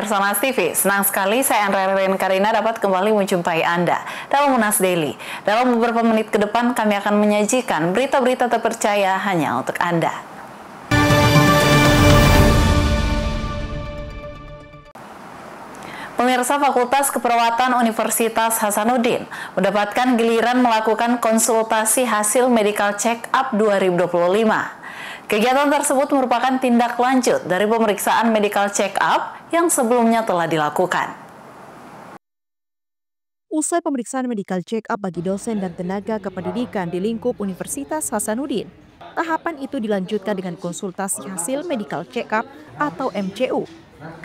Pemirsa Monas TV, senang sekali saya Andrea Karina dapat kembali menjumpai Anda dalam Monas Daily. Dalam beberapa menit ke depan kami akan menyajikan berita-berita terpercaya hanya untuk Anda. Pemirsa, Fakultas Keperawatan Universitas Hasanuddin mendapatkan giliran melakukan konsultasi hasil medical check-up 2025. Kegiatan tersebut merupakan tindak lanjut dari pemeriksaan medical check-up yang sebelumnya telah dilakukan. Usai pemeriksaan medical check-up bagi dosen dan tenaga kependidikan di lingkup Universitas Hasanuddin, tahapan itu dilanjutkan dengan konsultasi hasil medical check-up atau MCU.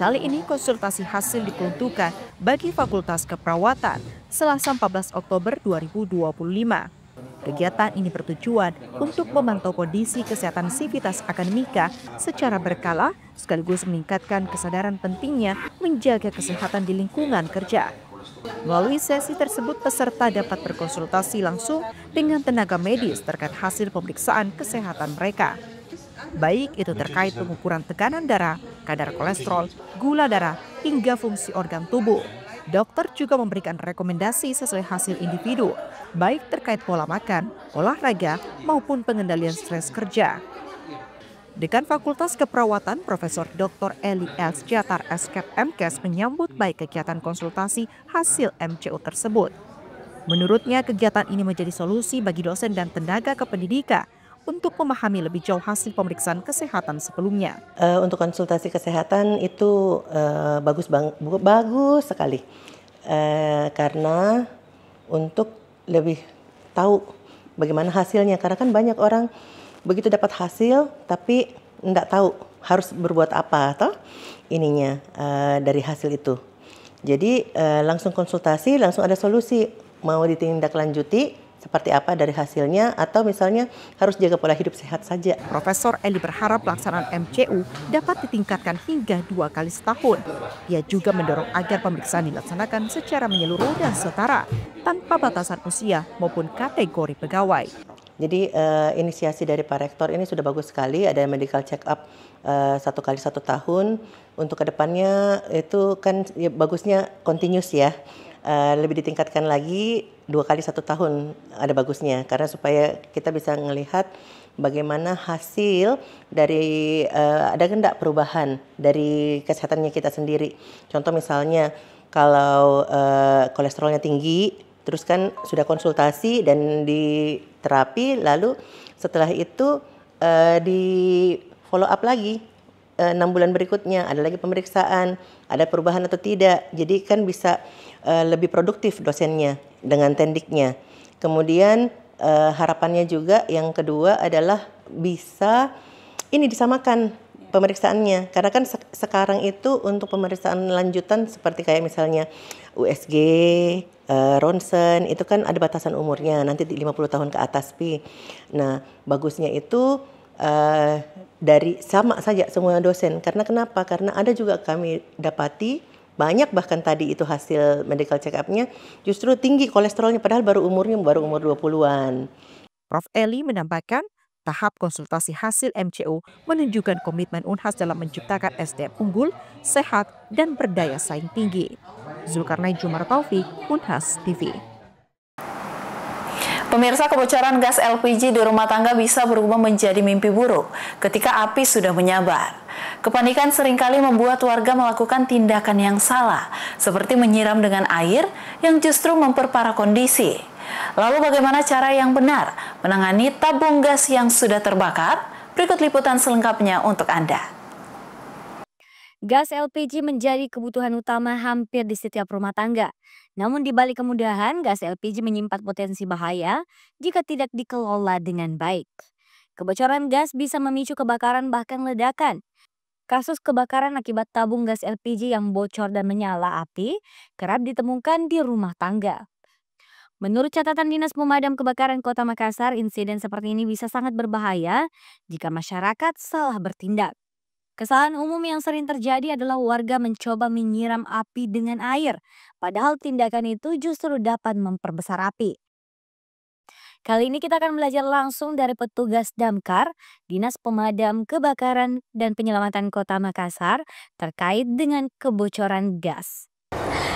Kali ini konsultasi hasil diperuntukkan bagi Fakultas Keperawatan Selasa 14 Oktober 2025. Kegiatan ini bertujuan untuk memantau kondisi kesehatan sivitas akademika secara berkala sekaligus meningkatkan kesadaran pentingnya menjaga kesehatan di lingkungan kerja. Melalui sesi tersebut peserta dapat berkonsultasi langsung dengan tenaga medis terkait hasil pemeriksaan kesehatan mereka. Baik itu terkait pengukuran tekanan darah, kadar kolesterol, gula darah, hingga fungsi organ tubuh. Dokter juga memberikan rekomendasi sesuai hasil individu, baik terkait pola makan, olahraga, maupun pengendalian stres kerja. Dekan Fakultas Keperawatan Profesor Dr. Eli Elsjatar Eskep MKes menyambut baik kegiatan konsultasi hasil MCU tersebut. Menurutnya kegiatan ini menjadi solusi bagi dosen dan tenaga kependidikan untuk memahami lebih jauh hasil pemeriksaan kesehatan sebelumnya. Untuk konsultasi kesehatan itu bagus sekali, karena untuk lebih tahu bagaimana hasilnya. Karena kan banyak orang begitu dapat hasil tapi tidak tahu harus berbuat apa atau ininya dari hasil itu. Jadi langsung konsultasi, langsung ada solusi mau ditindaklanjuti seperti apa dari hasilnya, atau misalnya harus jaga pola hidup sehat saja. Profesor Eli berharap pelaksanaan MCU dapat ditingkatkan hingga 2 kali setahun. Ia juga mendorong agar pemeriksaan dilaksanakan secara menyeluruh dan setara, tanpa batasan usia maupun kategori pegawai. Jadi inisiasi dari Pak Rektor ini sudah bagus sekali, ada medical check up 1 kali 1 tahun. Untuk kedepannya itu kan ya, bagusnya continuous ya. Lebih ditingkatkan lagi 2 kali 1 tahun ada bagusnya, karena supaya kita bisa melihat bagaimana hasil dari ada enggak perubahan dari kesehatannya kita sendiri. Contoh misalnya kalau kolesterolnya tinggi, terus kan sudah konsultasi dan diterapi, lalu setelah itu di follow up lagi 6 bulan berikutnya, ada lagi pemeriksaan, ada perubahan atau tidak. Jadi kan bisa lebih produktif dosennya dengan tendiknya. Kemudian harapannya juga yang kedua adalah bisa ini disamakan pemeriksaannya. Karena kan sekarang itu untuk pemeriksaan lanjutan seperti kayak misalnya USG, ronsen, itu kan ada batasan umurnya, nanti 50 tahun ke atas pi. Nah, bagusnya itu dari sama saja semua dosen. Karena kenapa? Karena ada juga kami dapati banyak bahkan tadi itu hasil medical check up-nya justru tinggi kolesterolnya padahal baru umur 20-an. Prof. Eli menambahkan tahap konsultasi hasil MCU menunjukkan komitmen Unhas dalam menciptakan SDM unggul, sehat, dan berdaya saing tinggi. Zulkarnain Jumar Taufik, Unhas TV. Pemirsa, kebocoran gas LPG di rumah tangga bisa berubah menjadi mimpi buruk ketika api sudah menyabar. Kepanikan seringkali membuat warga melakukan tindakan yang salah, seperti menyiram dengan air yang justru memperparah kondisi. Lalu bagaimana cara yang benar menangani tabung gas yang sudah terbakar? Berikut liputan selengkapnya untuk Anda. Gas LPG menjadi kebutuhan utama hampir di setiap rumah tangga. Namun di balik kemudahan, gas LPG menyimpan potensi bahaya jika tidak dikelola dengan baik. Kebocoran gas bisa memicu kebakaran bahkan ledakan. Kasus kebakaran akibat tabung gas LPG yang bocor dan menyala api kerap ditemukan di rumah tangga. Menurut catatan Dinas Pemadam Kebakaran Kota Makassar, insiden seperti ini bisa sangat berbahaya jika masyarakat salah bertindak. Kesalahan umum yang sering terjadi adalah warga mencoba menyiram api dengan air, padahal tindakan itu justru dapat memperbesar api. Kali ini kita akan belajar langsung dari petugas Damkar, Dinas Pemadam Kebakaran dan Penyelamatan Kota Makassar terkait dengan kebocoran gas.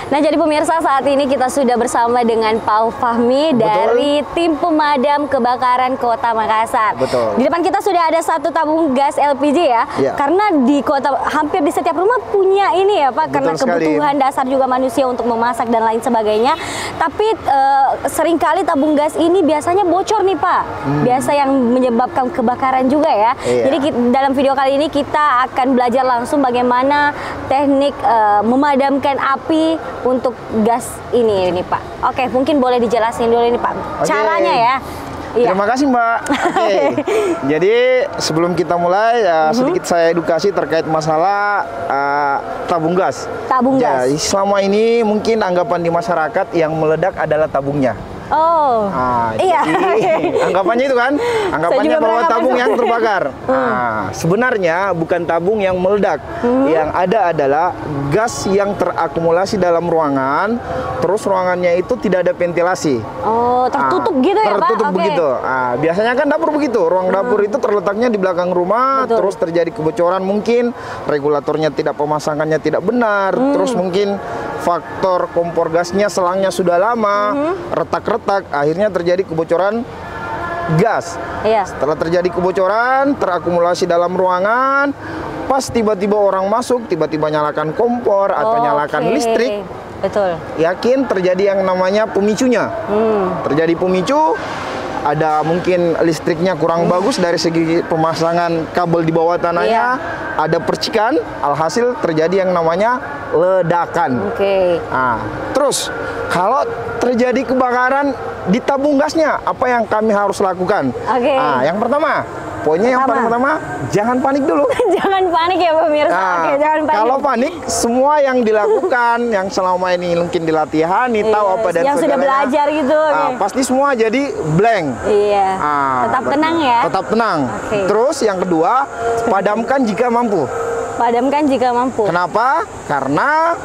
Nah, jadi pemirsa, saat ini kita sudah bersama dengan Pak Fahmi dari tim pemadam kebakaran Kota Makassar. Betul. Di depan kita sudah ada satu tabung gas LPG ya. Karena di kota hampir di setiap rumah punya ini ya Pak, karena kebutuhan dasar juga manusia untuk memasak dan lain sebagainya. Tapi seringkali tabung gas ini biasanya bocor nih Pak. Biasa yang menyebabkan kebakaran juga ya. Jadi dalam video kali ini kita akan belajar langsung bagaimana teknik memadamkan api untuk gas ini Pak. Oke, mungkin boleh dijelasin dulu ini Pak caranya ya. Terima kasih Mbak. Jadi sebelum kita mulai sedikit saya edukasi terkait masalah tabung gas. Tabung gas. Selama ini mungkin anggapan di masyarakat yang meledak adalah tabungnya. Jadi anggapannya itu kan, anggapannya bahwa tabung yang terbakar. Sebenarnya bukan tabung yang meledak. Yang ada adalah gas yang terakumulasi dalam ruangan, terus ruangannya itu tidak ada ventilasi. Tertutup gitu ya Pak? Tertutup begitu. Biasanya kan dapur begitu, ruang dapur itu terletaknya di belakang rumah, terus terjadi kebocoran, mungkin regulatornya tidak, pemasangannya tidak benar, terus mungkin faktor kompor gasnya selangnya sudah lama, retak-retak, akhirnya terjadi kebocoran gas. Setelah terjadi kebocoran, terakumulasi dalam ruangan, pas tiba-tiba orang masuk, tiba-tiba nyalakan kompor atau nyalakan listrik. Yakin terjadi yang namanya pemicunya. Terjadi pemicu, ada mungkin listriknya kurang bagus dari segi pemasangan kabel di bawah tanahnya, ada percikan, alhasil terjadi yang namanya ledakan. Terus kalau terjadi kebakaran di tabung gasnya, apa yang kami harus lakukan? Yang pertama, poinnya yang paling pertama, jangan panik dulu. Jangan panik ya pemirsa. Jangan panik. Kalau panik, semua yang dilakukan, yang selama ini mungkin dilatihani, tahu apa dan yang sudah belajar gitu. Pasti semua jadi blank. Tetap tenang ya. Tetap tenang. Terus yang kedua, padamkan jika mampu. Padamkan jika mampu. Kenapa? Karena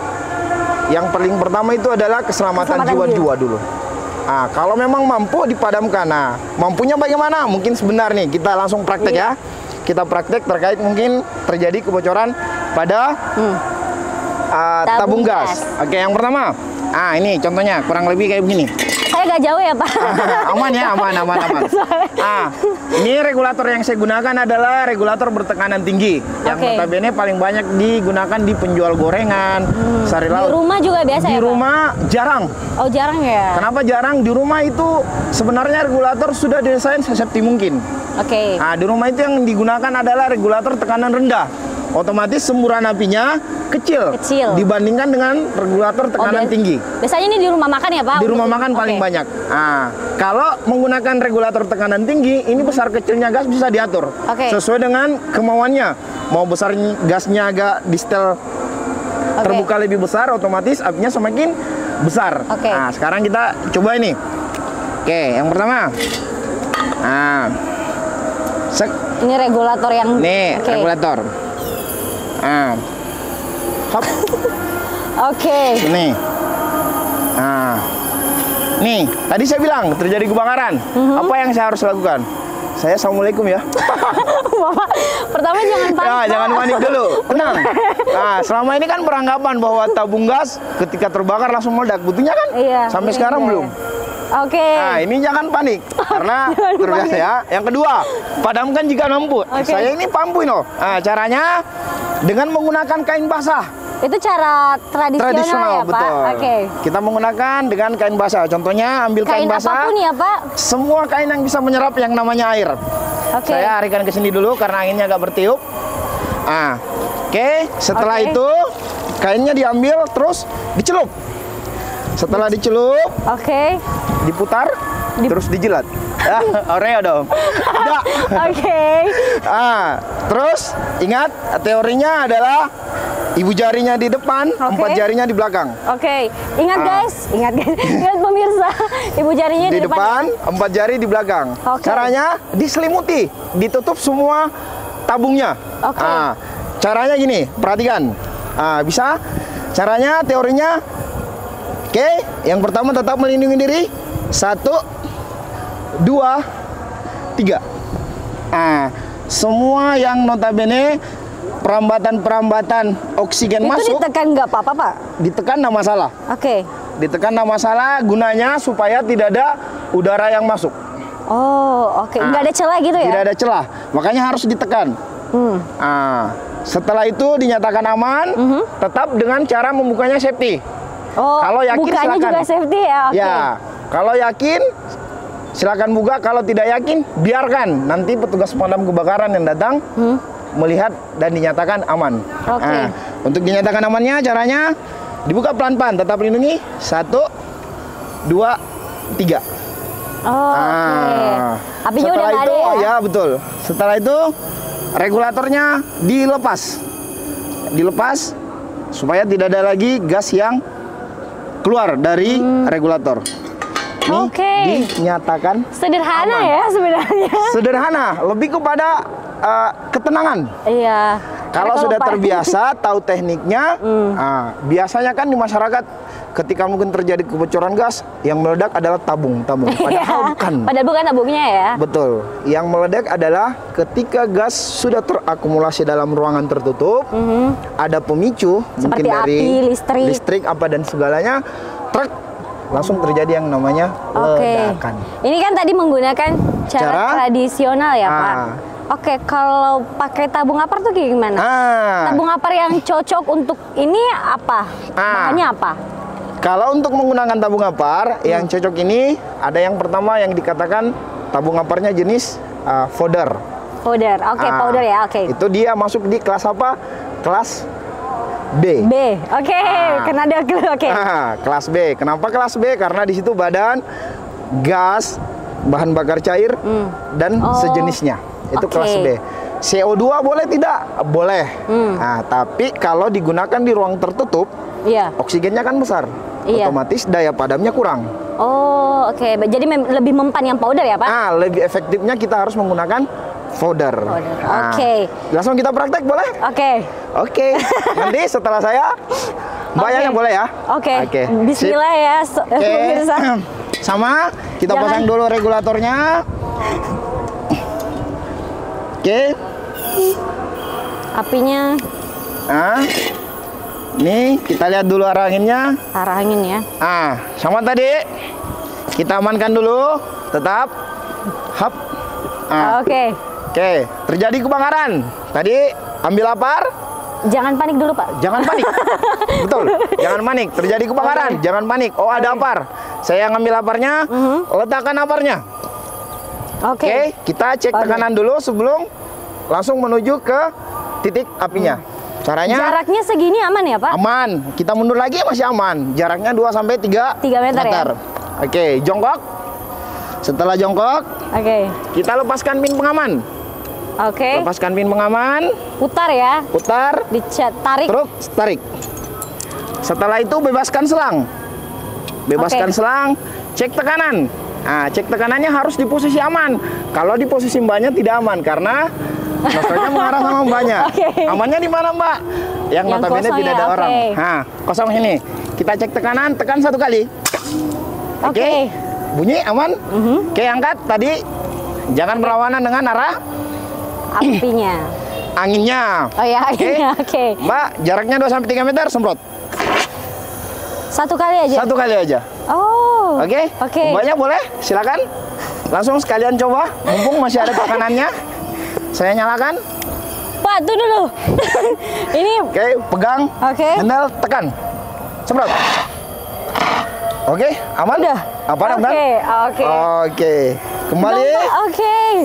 yang paling pertama itu adalah keselamatan jiwa-jiwa dulu. Kalau memang mampu dipadamkan. Mampunya bagaimana? Mungkin sebentar nih, kita langsung praktek ya. Kita praktek terkait mungkin terjadi kebocoran pada tabung gas. Yang pertama, ini contohnya kurang lebih kayak begini. Saya nggak jauh ya Pak. Aman ya, aman. Ini regulator yang saya gunakan adalah regulator bertekanan tinggi. Yang notabene paling banyak digunakan di penjual gorengan, sari lauk. Di rumah juga biasa ya Pak? Di rumah jarang. Jarang ya? Kenapa jarang? Di rumah itu sebenarnya regulator sudah didesain sesafety mungkin. Di rumah itu yang digunakan adalah regulator tekanan rendah. Otomatis semburan apinya kecil dibandingkan dengan regulator tekanan tinggi. Biasanya ini di rumah makan ya Pak? Di rumah makan paling banyak. Kalau menggunakan regulator tekanan tinggi, ini besar kecilnya gas bisa diatur sesuai dengan kemauannya. Mau besar gasnya agak di setel terbuka lebih besar, otomatis apinya semakin besar. Sekarang kita coba ini. Yang pertama. Ini regulator yang regulator. Ini. Nih, tadi saya bilang terjadi kebakaran. Apa yang saya harus lakukan? Saya assalamualaikum ya. Bapak, pertama jangan panik. Jangan panik dulu, tenang. Selama ini kan beranggapan bahwa tabung gas ketika terbakar langsung meledak. Buktinya kan? Sampai sekarang belum. Ini jangan panik karena terbiasa ya. Yang kedua, padamkan jika mampu. Saya ini mampu caranya dengan menggunakan kain basah. Itu cara tradisional ya betul. Pak? Kita menggunakan dengan kain basah. Contohnya ambil kain basah. Apapun ya Pak? Semua kain yang bisa menyerap yang namanya air. Saya arikan ke sini dulu karena anginnya agak bertiup. Setelah itu kainnya diambil terus dicelup. Setelah dicelup, diputar, terus dijilat. Oreo dong. Terus ingat teorinya adalah ibu jarinya di depan, 4 jarinya di belakang. Ingat guys, ingat pemirsa, ibu jarinya di depan, 4 jari di belakang. Caranya diselimuti, ditutup semua tabungnya. Caranya gini, perhatikan. Bisa? Caranya, teorinya. Yang pertama tetap melindungi diri. 1, 2, 3. Nah, semua yang notabene perambatan oksigen Itu masuk, ditekan nggak apa-apa, Pak? ditekan nggak masalah. Oke. Ditekan nggak masalah, gunanya supaya tidak ada udara yang masuk. Oh, oke. Nggak ada celah gitu ya? Tidak ada celah, makanya harus ditekan. Nah, setelah itu dinyatakan aman, tetap dengan cara membukanya safety. Oh, Kalau yakin bukanya silakan. juga safety ya? Oke. Ya, kalau yakin silakan buka, kalau tidak yakin biarkan. Nanti petugas pemadam kebakaran yang datang melihat dan dinyatakan aman. Oke. Nah, untuk dinyatakan amannya caranya dibuka pelan-pelan, tetap lindungi. 1, 2, 3. Oh, oke. Apinya udah Setelah nggak itu, ada ya? ya betul. Setelah itu regulatornya dilepas supaya tidak ada lagi gas yang keluar dari regulator. Ini Oke. dinyatakan Sederhana aman. ya sebenarnya. Sederhana, lebih kepada ketenangan. Iya. Kalau Karena sudah Pak- terbiasa, tahu tekniknya, biasanya kan di masyarakat ketika mungkin terjadi kebocoran gas, yang meledak adalah tabung. Padahal bukan. Padahal bukan tabungnya ya. Betul. Yang meledak adalah ketika gas sudah terakumulasi dalam ruangan tertutup, ada pemicu Seperti mungkin dari api, listrik. apa dan segalanya, truk langsung terjadi yang namanya Oke. ledakan. Ini kan tadi menggunakan cara tradisional ya, Pak. Oke, kalau pakai tabung apar tuh kayak gimana? Tabung apar yang cocok untuk ini apa? Bahannya apa? Kalau untuk menggunakan tabung apar, yang cocok ini ada yang pertama yang dikatakan tabung aparnya jenis powder. Powder, oke, powder ya, oke. Itu dia masuk di kelas apa? Kelas B. B, oke, kena ada oke. Kelas B. Kenapa kelas B? Karena di situ badan gas, bahan bakar cair, dan sejenisnya. Itu kelas B. CO2 boleh tidak? Boleh. Nah, tapi kalau digunakan di ruang tertutup, oksigennya kan besar. Otomatis daya padamnya kurang. Oh, oke. Jadi lebih mempan yang powder ya, Pak? Lebih efektifnya kita harus menggunakan powder. Oke. Langsung kita praktek boleh? Oke. Nanti setelah saya bayarnya boleh ya? Oke. Sip. Bismillah ya, pemirsa. Sama, kita pasang dulu regulatornya. Oke. Apinya. Nih, kita lihat dulu arah anginnya. Arah angin ya. Sama tadi. Kita amankan dulu, tetap. Hap. Oke. Oke, terjadi kebakaran. Tadi ambil apar. Jangan panik dulu, Pak. Jangan panik. Betul. Jangan panik. Terjadi kebakaran. Jangan panik. Oh, ada apar. Saya ngambil aparnya. Letakkan aparnya. Oke, kita cek tekanan dulu sebelum langsung menuju ke titik apinya. Caranya jaraknya segini aman ya, Pak? Aman. Kita mundur lagi masih aman. Jaraknya 2 sampai 3 meter ya. Oke, jongkok. Setelah jongkok, kita lepaskan pin pengaman. Lepaskan pin pengaman. Putar ya. Putar. Tarik. Terus tarik. Setelah itu bebaskan selang. Bebaskan selang. Cek tekanan. Cek tekanannya harus di posisi aman. Kalau di posisi mbaknya tidak aman karena nosselnya mengarah sama mbaknya. Amannya di mana, Mbak? Yang notabene tidak ada orang. Kosong ini. Kita cek tekanan, tekan 1 kali. Oke. Bunyi aman? Oke, angkat tadi. Jangan berlawanan dengan arah apinya. Anginnya. Oh ya, anginnya. Mbak, jaraknya 2 sampai 3 meter, semprot. 1 kali aja. 1 kali aja. Oh. Oke. Mbaknya boleh? Silakan. Langsung sekalian coba. Mumpung masih ada tekanannya. Saya nyalakan. Pak, tuh dulu. Ini. Oke, pegang. Handle, tekan. Semprot. Oke, aman? Udah. Aman. Oke. Kembali.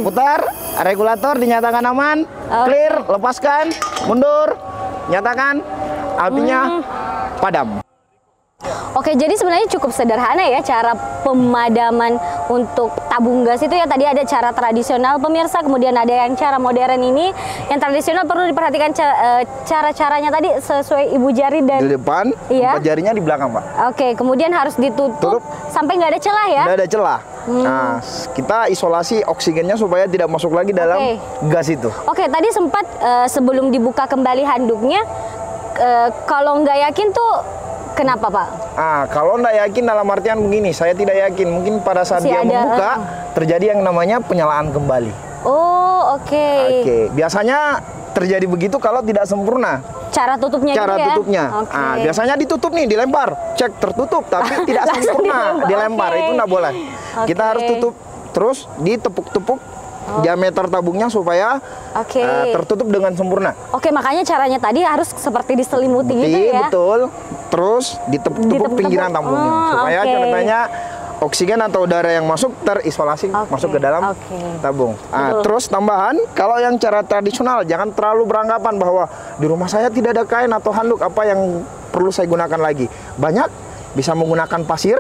Putar. Regulator dinyatakan aman. Clear. Lepaskan. Mundur. Nyatakan. Apinya padam. Oke, jadi sebenarnya cukup sederhana ya cara pemadaman untuk tabung gas itu ya. Tadi ada cara tradisional pemirsa, kemudian ada yang cara modern ini. Yang tradisional perlu diperhatikan cara-caranya tadi sesuai ibu jari dan di depan, 4 jarinya di belakang, Pak. Oke, kemudian harus ditutup sampai nggak ada celah ya. Nggak ada celah. Nah, kita isolasi oksigennya supaya tidak masuk lagi dalam gas itu. Oke, tadi sempat sebelum dibuka kembali handuknya, kalau nggak yakin tuh Kenapa Pak? Kalau nggak yakin dalam artian begini, saya tidak yakin. Mungkin pada saat dia membuka terjadi yang namanya penyalaan kembali. Oh, oke. Biasanya terjadi begitu kalau tidak sempurna. Cara tutupnya tutupnya. Biasanya ditutup nih, dilempar. Cek tertutup tapi tidak sempurna. Dilempar itu nggak boleh. Kita harus tutup terus ditepuk-tepuk diameter tabungnya supaya tertutup dengan sempurna. Makanya caranya tadi harus seperti diselimuti gitu ya. Betul. Terus ditepuk-tepuk pinggiran tabungnya supaya ceritanya oksigen atau udara yang masuk terisolasi masuk ke dalam tabung. Terus tambahan, kalau yang cara tradisional jangan terlalu beranggapan bahwa di rumah saya tidak ada kain atau handuk, apa yang perlu saya gunakan lagi. Banyak bisa menggunakan pasir.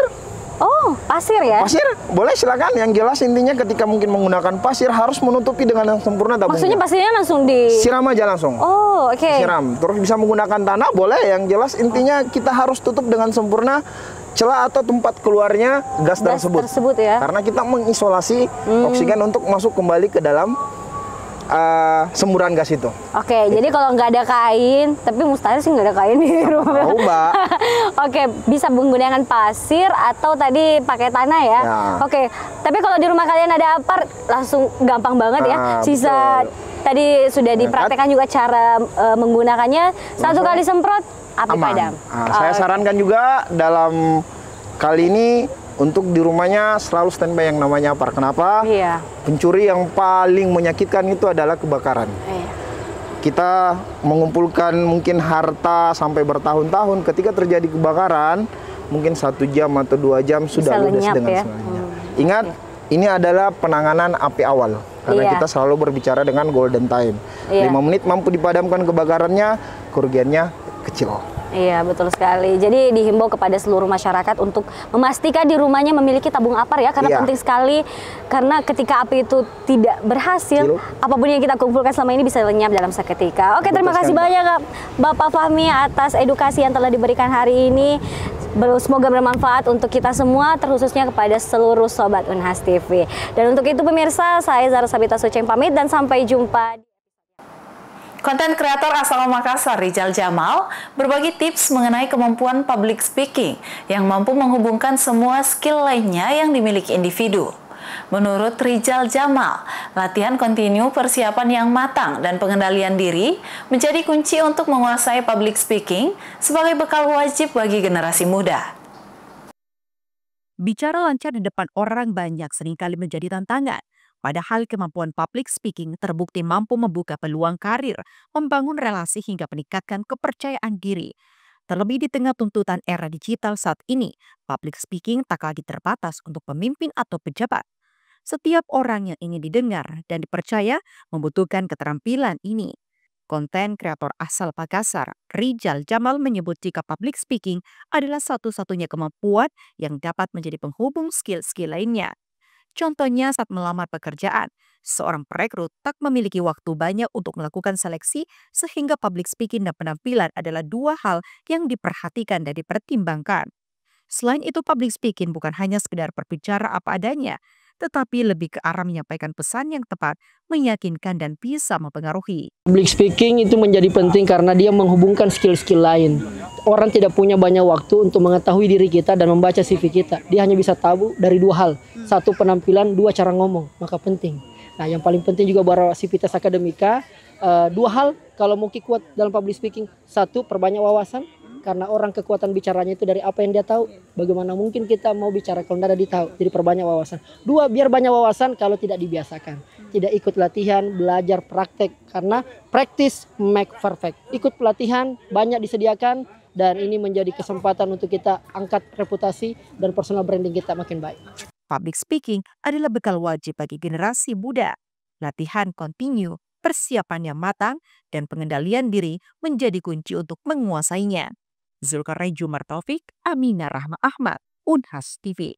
Oh, pasir ya? Pasir, boleh silakan. Yang jelas intinya ketika mungkin menggunakan pasir harus menutupi dengan yang sempurna tabungnya. Maksudnya pasirnya langsung siram aja langsung. Oh, Siram. Terus bisa menggunakan tanah, boleh. Yang jelas intinya kita harus tutup dengan sempurna celah atau tempat keluarnya gas tersebut ya. Karena kita mengisolasi oksigen untuk masuk kembali ke dalam semburan gas itu. Jadi kalau nggak ada kain, tapi mustahil sih nggak ada kain di rumah. Mbak. Bisa menggunakan pasir atau tadi pakai tanah ya. Tapi kalau di rumah kalian ada apar, langsung gampang banget ya. Sisa tadi sudah dipraktekkan juga cara menggunakannya. Satu kali semprot, api padam. Saya sarankan juga dalam kali ini untuk di rumahnya selalu standby yang namanya apar. Kenapa? Pencuri yang paling menyakitkan itu adalah kebakaran. Kita mengumpulkan mungkin harta sampai bertahun-tahun, ketika terjadi kebakaran mungkin 1 jam atau 2 jam sudah ludes dengan sendirinya. Ingat, ini adalah penanganan api awal. Karena kita selalu berbicara dengan golden time. 5 menit mampu dipadamkan kebakarannya, kerugiannya kecil. Iya, betul sekali. Jadi dihimbau kepada seluruh masyarakat untuk memastikan di rumahnya memiliki tabung apar ya, karena penting sekali. Karena ketika api itu tidak berhasil, apapun yang kita kumpulkan selama ini bisa lenyap dalam seketika. Terima kasih banyak Bapak Fahmi atas edukasi yang telah diberikan hari ini. Semoga bermanfaat untuk kita semua, terkhususnya kepada seluruh Sobat Unhas TV. Dan untuk itu pemirsa, saya Zara Sabita Suceng pamit dan sampai jumpa. Konten kreator asal Makassar, Rijal Jamal, berbagi tips mengenai kemampuan public speaking yang mampu menghubungkan semua skill lainnya yang dimiliki individu. Menurut Rijal Jamal, latihan kontinu, persiapan yang matang, dan pengendalian diri menjadi kunci untuk menguasai public speaking sebagai bekal wajib bagi generasi muda. Bicara lancar di depan orang banyak seringkali menjadi tantangan. Padahal kemampuan public speaking terbukti mampu membuka peluang karir, membangun relasi hingga meningkatkan kepercayaan diri. Terlebih di tengah tuntutan era digital saat ini, public speaking tak lagi terbatas untuk pemimpin atau pejabat. Setiap orang yang ingin didengar dan dipercaya membutuhkan keterampilan ini. Konten kreator asal Makassar, Rijal Jamal menyebut jika public speaking adalah satu-satunya kemampuan yang dapat menjadi penghubung skill-skill lainnya. Contohnya saat melamar pekerjaan, seorang perekrut tak memiliki waktu banyak untuk melakukan seleksi sehingga public speaking dan penampilan adalah 2 hal yang diperhatikan dan dipertimbangkan. Selain itu, public speaking bukan hanya sekedar berbicara apa adanya, tetapi lebih ke arah menyampaikan pesan yang tepat, meyakinkan dan bisa mempengaruhi. Public speaking itu menjadi penting karena dia menghubungkan skill-skill lain. Orang tidak punya banyak waktu untuk mengetahui diri kita dan membaca CV kita. Dia hanya bisa tahu dari 2 hal. 1 penampilan, 2 cara ngomong. Maka penting. Nah, yang paling penting juga buat Civitas Akademika, 2 hal kalau mau kuat dalam public speaking. 1, perbanyak wawasan. Karena orang kekuatan bicaranya itu dari apa yang dia tahu. Bagaimana mungkin kita mau bicara kalau tidak ditahu. Jadi perbanyak wawasan. 2, biar banyak wawasan kalau tidak dibiasakan. Tidak ikut latihan, belajar praktek. Karena practice make perfect. Ikut pelatihan, banyak disediakan. Dan ini menjadi kesempatan untuk kita angkat reputasi dan personal branding kita makin baik. Public speaking adalah bekal wajib bagi generasi muda. Latihan kontinu, persiapan yang matang, dan pengendalian diri menjadi kunci untuk menguasainya. Zulkarnain Jumar Taufik, Aminah Rahma Ahmad, Unhas TV.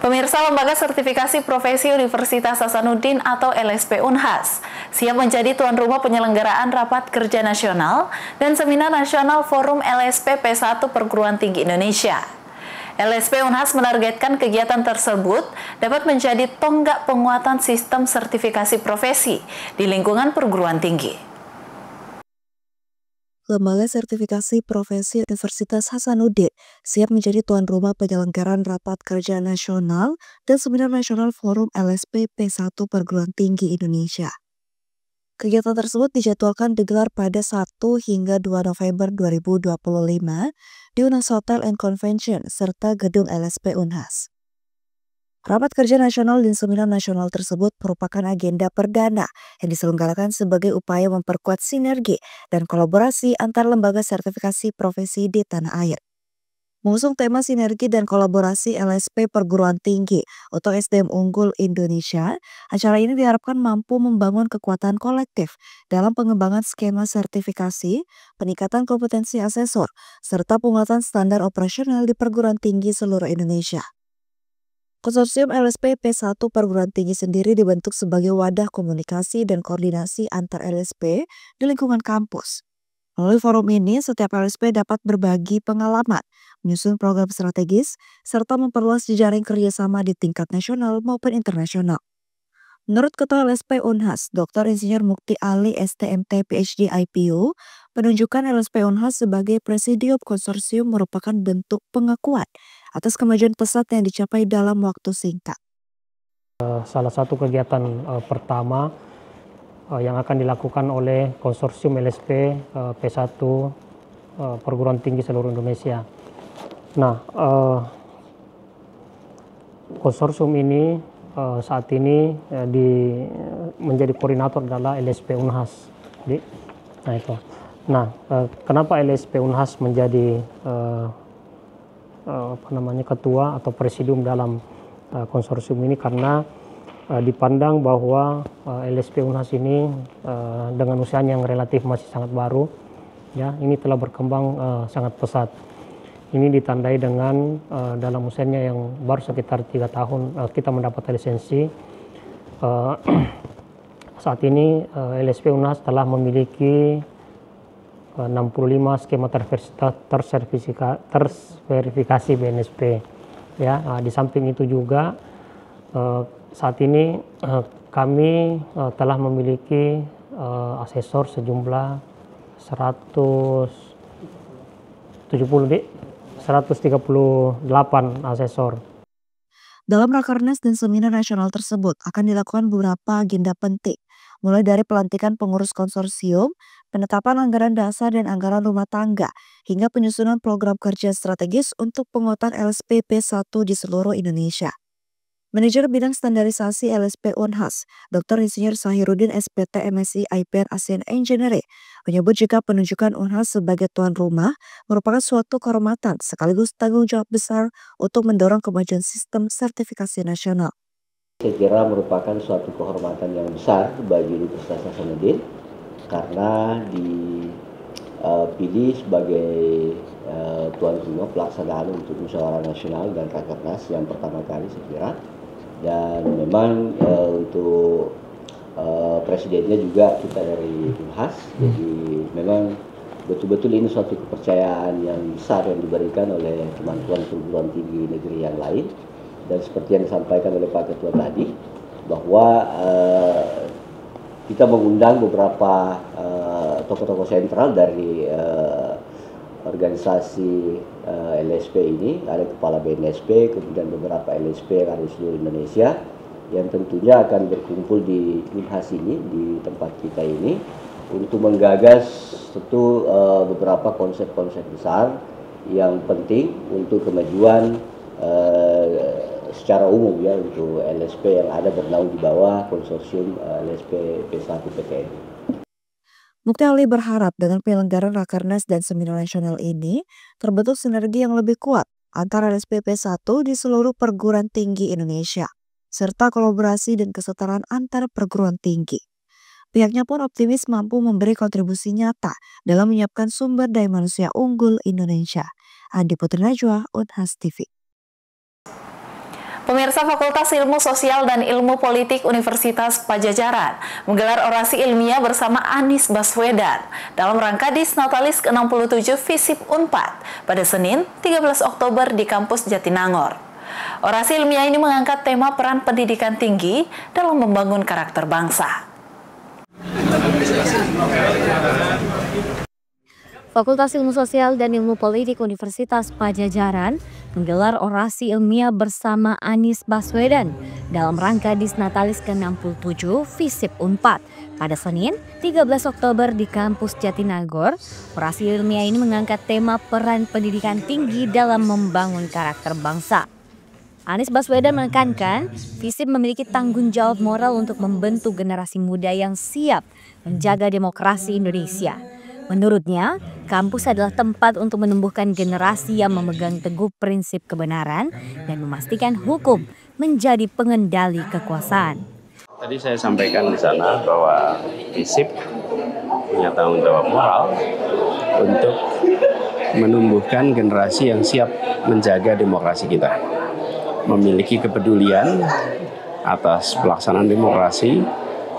Pemirsa, Lembaga Sertifikasi Profesi Universitas Hasanuddin atau LSP Unhas siap menjadi tuan rumah penyelenggaraan Rapat Kerja Nasional dan Seminar Nasional Forum LSP P1 Perguruan Tinggi Indonesia. LSP Unhas menargetkan kegiatan tersebut dapat menjadi tonggak penguatan sistem sertifikasi profesi di lingkungan perguruan tinggi. Lembaga Sertifikasi Profesi Universitas Hasanuddin siap menjadi tuan rumah penyelenggaraan Rapat Kerja Nasional dan Seminar Nasional Forum LSP P1 Perguruan Tinggi Indonesia. Kegiatan tersebut dijadwalkan digelar pada 1 hingga 2 November 2025 di Unhas Hotel and Convention serta Gedung LSP Unhas. Rapat Kerja Nasional dan Seminar Nasional tersebut merupakan agenda perdana yang diselenggarakan sebagai upaya memperkuat sinergi dan kolaborasi antar lembaga sertifikasi profesi di tanah air. Mengusung tema sinergi dan kolaborasi LSP Perguruan Tinggi atau SDM Unggul Indonesia, acara ini diharapkan mampu membangun kekuatan kolektif dalam pengembangan skema sertifikasi, peningkatan kompetensi asesor, serta penguatan standar operasional di perguruan tinggi seluruh Indonesia. Konsorsium LSP P1 Perguruan Tinggi sendiri dibentuk sebagai wadah komunikasi dan koordinasi antar LSP di lingkungan kampus. Melalui forum ini, setiap LSP dapat berbagi pengalaman, menyusun program strategis, serta memperluas jejaring kerjasama di tingkat nasional maupun internasional. Menurut Ketua LSP Unhas, Dr. Insinyur Mukti Ali STMT PhD IPU, penunjukan LSP Unhas sebagai presidium konsorsium merupakan bentuk pengakuan atas kemajuan pesat yang dicapai dalam waktu singkat. Salah satu kegiatan pertama yang akan dilakukan oleh konsorsium LSP P1 Perguruan Tinggi seluruh Indonesia. Nah, konsorsium ini saat ini menjadi koordinator adalah LSP Unhas. Nah itu. Nah, kenapa LSP Unhas menjadi ketua atau presidium dalam konsorsium ini? Karena dipandang bahwa LSP Unhas ini dengan usianya yang relatif masih sangat baru, ya, ini telah berkembang sangat pesat. Ini ditandai dengan dalam usianya yang baru sekitar 3 tahun kita mendapat lisensi. Saat ini LSP Unhas telah memiliki 65 skema terverifikasi BNSP. Ya, di samping itu juga saat ini kami telah memiliki asesor sejumlah 138 asesor. Dalam Rakernas dan Seminar Nasional tersebut akan dilakukan beberapa agenda penting, mulai dari pelantikan pengurus konsorsium, penetapan anggaran dasar dan anggaran rumah tangga, hingga penyusunan program kerja strategis untuk penguatan LSP P1 di seluruh Indonesia. Manajer Bidang Standarisasi LSP Unhas, Dr. Insinyur Sahiruddin SPT MSI IPN ASEAN Engineering, menyebut jika penunjukan Unhas sebagai tuan rumah merupakan suatu kehormatan sekaligus tanggung jawab besar untuk mendorong kemajuan sistem sertifikasi nasional. Saya kira merupakan suatu kehormatan yang besar bagi Universitas Hasanuddin karena dipilih sebagai tuan rumah pelaksanaan untuk musyawarah nasional dan Rakernas yang pertama kali saya kira. Dan memang untuk presidennya juga kita dari Unhas, jadi memang betul-betul ini suatu kepercayaan yang besar yang diberikan oleh teman-teman perguruan tinggi negeri yang lain. Dan seperti yang disampaikan oleh Pak Ketua tadi, bahwa kita mengundang beberapa tokoh-tokoh sentral dari organisasi LSP ini, ada kepala BNSP, kemudian beberapa LSP yang ada di seluruh Indonesia, yang tentunya akan berkumpul di Unhas ini, di tempat kita ini, untuk menggagas tentu beberapa konsep-konsep besar yang penting untuk kemajuan secara umum ya untuk LSP yang ada bernaung di bawah konsorsium LSP P1 PTN. Mukti Ali berharap dengan penyelenggaraan Rakernas dan Seminar Nasional ini terbentuk sinergi yang lebih kuat antara LSP P1 di seluruh perguruan tinggi Indonesia, serta kolaborasi dan kesetaraan antar perguruan tinggi. Pihaknya pun optimis mampu memberi kontribusi nyata dalam menyiapkan sumber daya manusia unggul Indonesia. Andi Putri Najwa, Unhas TV. Pemirsa Fakultas Ilmu Sosial dan Ilmu Politik Universitas Padjadjaran menggelar orasi ilmiah bersama Anies Baswedan dalam rangka Disnatalis ke-67 FISIP Unpad pada Senin 13 Oktober di kampus Jatinangor. Orasi ilmiah ini mengangkat tema peran pendidikan tinggi dalam membangun karakter bangsa. Fakultas Ilmu Sosial dan Ilmu Politik Universitas Padjadjaran menggelar orasi ilmiah bersama Anies Baswedan dalam rangka Disnatalis ke-67 FISIP Unpad pada Senin 13 Oktober di kampus Jatinagor. Orasi ilmiah ini mengangkat tema peran pendidikan tinggi dalam membangun karakter bangsa. Anies Baswedan menekankan FISIP memiliki tanggung jawab moral untuk membentuk generasi muda yang siap menjaga demokrasi Indonesia. Menurutnya, kampus adalah tempat untuk menumbuhkan generasi yang memegang teguh prinsip kebenaran dan memastikan hukum menjadi pengendali kekuasaan. Tadi saya sampaikan di sana bahwa FISIP punya tanggung jawab moral untuk menumbuhkan generasi yang siap menjaga demokrasi kita. Memiliki kepedulian atas pelaksanaan demokrasi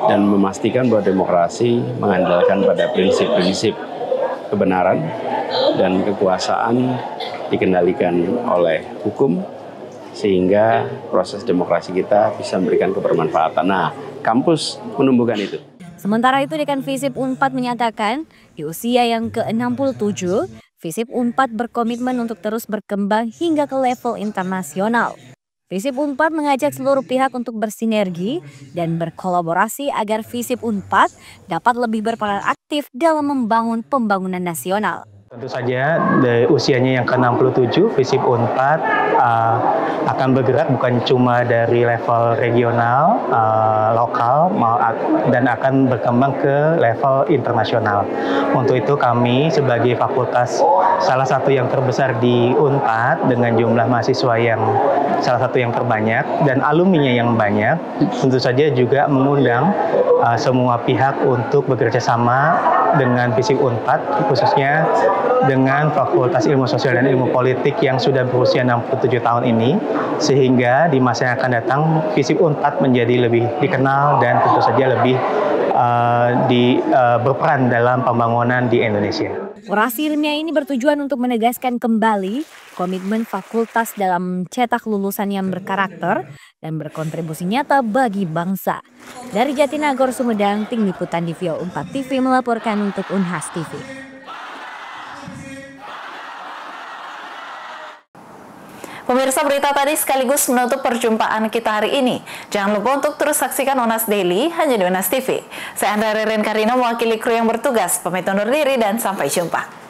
dan memastikan bahwa demokrasi mengandalkan pada prinsip-prinsip kebenaran dan kekuasaan dikendalikan oleh hukum sehingga proses demokrasi kita bisa memberikan kebermanfaatan. Nah, kampus menumbuhkan itu. Sementara itu, Dekan FISIP Unpad menyatakan di usia yang ke-67, FISIP Unpad berkomitmen untuk terus berkembang hingga ke level internasional. FISIP Unpad mengajak seluruh pihak untuk bersinergi dan berkolaborasi agar FISIP Unpad dapat lebih berperan aktif dalam membangun pembangunan nasional. Tentu saja dari usianya yang ke-67, FISIP Unpad akan bergerak bukan cuma dari level regional, lokal, dan akan berkembang ke level internasional. Untuk itu kami sebagai fakultas salah satu yang terbesar di Unpad dengan jumlah mahasiswa yang salah satu yang terbanyak dan alumninya yang banyak, tentu saja juga mengundang semua pihak untuk bekerja sama dengan FISIP Unpad, khususnya dengan Fakultas Ilmu Sosial dan Ilmu Politik yang sudah berusia 67 tahun ini, sehingga di masa yang akan datang FISIP Unpad menjadi lebih dikenal dan tentu saja lebih berperan dalam pembangunan di Indonesia. Orasi ilmiah ini bertujuan untuk menegaskan kembali komitmen fakultas dalam mencetak lulusan yang berkarakter dan berkontribusi nyata bagi bangsa. Dari Jatinagor, Sumedang, Tim Liputan Divio 4 TV melaporkan untuk Unhas TV. Pemirsa, berita tadi sekaligus menutup perjumpaan kita hari ini. Jangan lupa untuk terus saksikan Unas Daily hanya di Unas TV. Saya Andra Reren Karina mewakili kru yang bertugas. Pamit undur diri dan sampai jumpa.